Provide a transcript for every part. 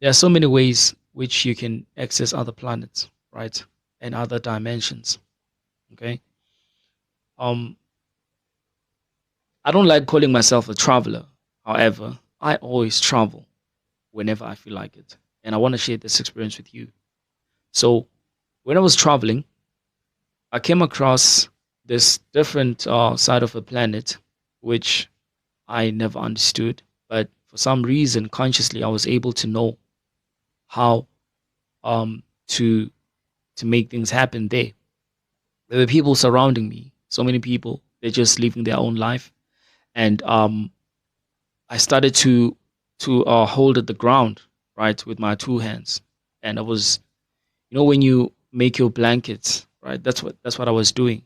There are so many ways which you can access other planets, right? And other dimensions. Okay. Um, I don't like calling myself a traveler. However, I always travel whenever I feel like it. And I want to share this experience with you. So when I was traveling, I came across this different side of a planet, which I never understood. But for some reason, consciously, I was able to know how um, to make things happen there. There were people surrounding me, so many people. They're just living their own life, and I started to hold at the ground, right, with my two hands, and I was, when you make your blankets, right, that's what I was doing,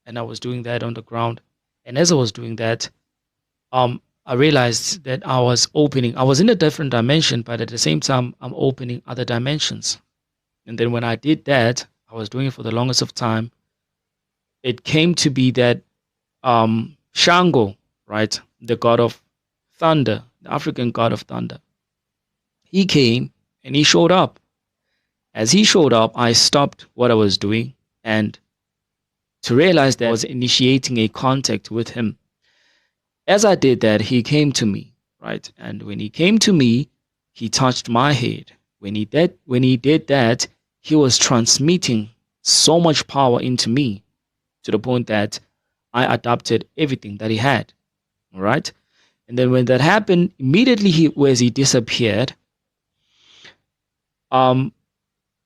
and I was doing that on the ground, and as I was doing that, I realized that I was opening. I was in a different dimension, but at the same time, I'm opening other dimensions. And then when I did that, I was doing it for the longest of time. It came to be that Shango, right, the god of thunder, the African god of thunder, he came and he showed up. As he showed up, I stopped what I was doing and to realize that I was initiating a contact with him. As I did that, he came to me, right? And when he came to me, he touched my head. When he did that, he was transmitting so much power into me to the point that I adopted everything that he had. All right. And then when that happened, immediately he disappeared, um,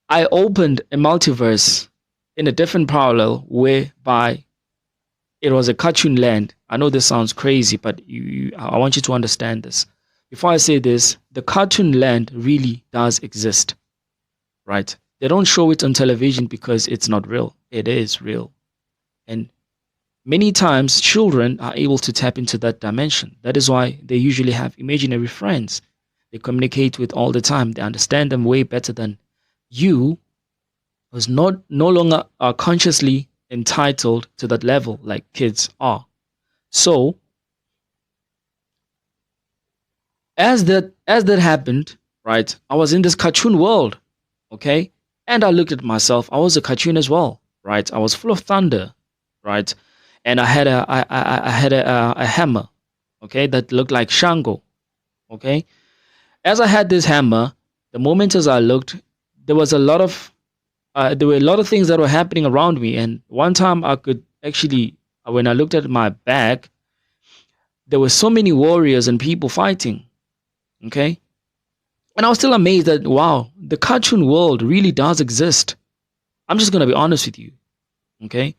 I opened a multiverse in a different parallel whereby it was a cartoon land. I know this sounds crazy, but I want you to understand this. Before I say this, the cartoon land really does exist, right? They don't show it on television because it's not real. It is real. And many times children are able to tap into that dimension. That is why they usually have imaginary friends. They communicate with all the time. They understand them way better than you, who's not no longer are consciously entitled to that level like kids are. So as that happened, right? I was in this cartoon world, okay? And I looked at myself. I was a cartoon as well, right? I was full of thunder, right? And I had a hammer, okay, that looked like Shango, okay. As I had this hammer, the moment as I looked, there was a lot of there were a lot of things that were happening around me. And one time I could actually, when I looked at my back, there were so many warriors and people fighting, okay. And I was still amazed that wow, the cartoon world really does exist. I'm just gonna be honest with you, okay.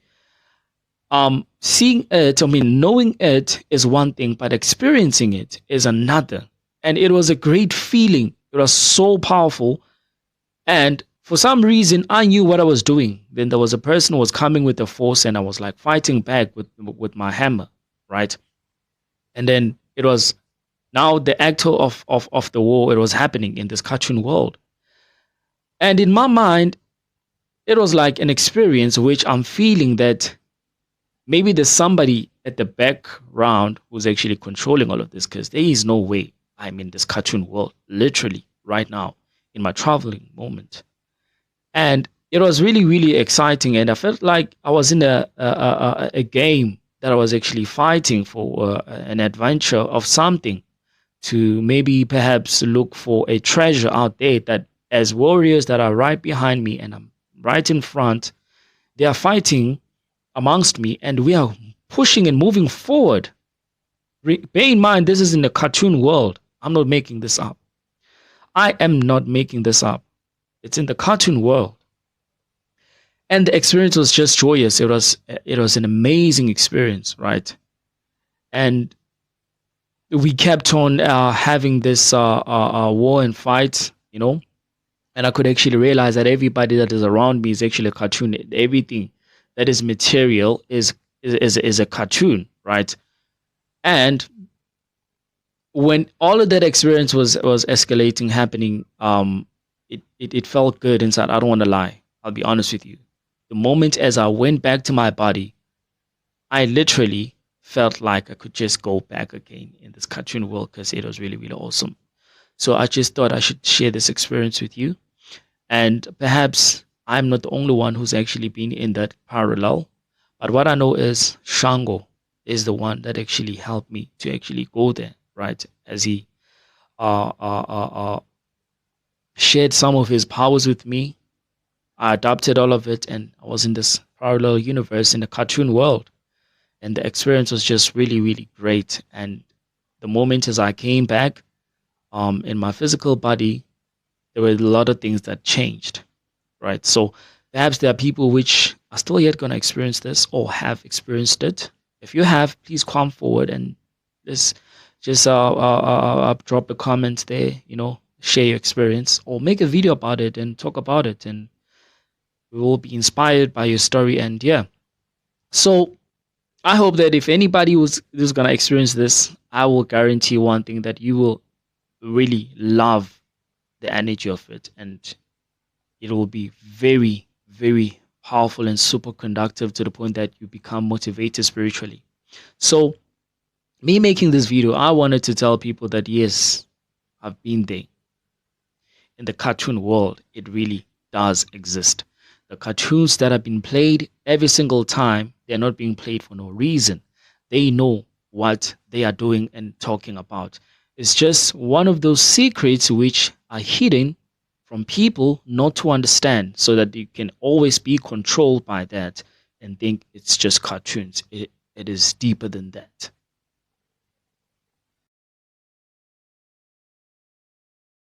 Seeing it, I mean, knowing it is one thing, but experiencing it is another. And it was a great feeling. It was so powerful. And for some reason, I knew what I was doing. Then there was a person who was coming with the force, and I was like fighting back with my hammer, right? And then it was now the actor of the war. It was happening in this cartoon world. And in my mind, it was like an experience which I'm feeling that maybe there's somebody at the background who's actually controlling all of this because there is no way I'm in this cartoon world, literally right now in my traveling moment. And it was really, really exciting. And I felt like I was in a game that I was actually fighting for an adventure of something to maybe perhaps look for a treasure out there that as warriors that are right behind me and I'm right in front, they are fighting amongst me and we are pushing and moving forward. Bear in mind, this is in the cartoon world. I'm not making this up. I am not making this up. It's in the cartoon world. And the experience was just joyous. It was an amazing experience, right? And we kept on having this war and fight, and I could actually realize that everybody that is around me is actually a cartoon. Everything that is material is a cartoon, right? And when all of that experience was escalating, happening, it felt good inside. I don't want to lie. I'll be honest with you. The moment as I went back to my body, I literally felt like I could just go back again in this cartoon world because it was really, really awesome. So I just thought I should share this experience with you. And perhaps I'm not the only one who's actually been in that parallel. But what I know is Shango is the one that actually helped me to actually go there, right? As he uh, uh, uh, uh, shared some of his powers with me. I adopted all of it, and I was in this parallel universe in the cartoon world. And the experience was just really, really great. And the moment as I came back, in my physical body, there were a lot of things that changed, right? So perhaps there are people which are still yet going to experience this or have experienced it. If you have, please come forward and just drop a comment there, share your experience or make a video about it and talk about it. And we will be inspired by your story. And yeah, so I hope that if anybody who's going to experience this, I will guarantee one thing that you will really love the energy of it, and it will be very, very powerful and super conductive to the point that you become motivated spiritually. So, me making this video, I wanted to tell people that yes, I've been there. In the cartoon world, it really does exist. The cartoons that have been played every single time, they're not being played for no reason. They know what they are doing and talking about. It's just one of those secrets which are hidden from people not to understand so that you can always be controlled by that and think it's just cartoons. It is deeper than that.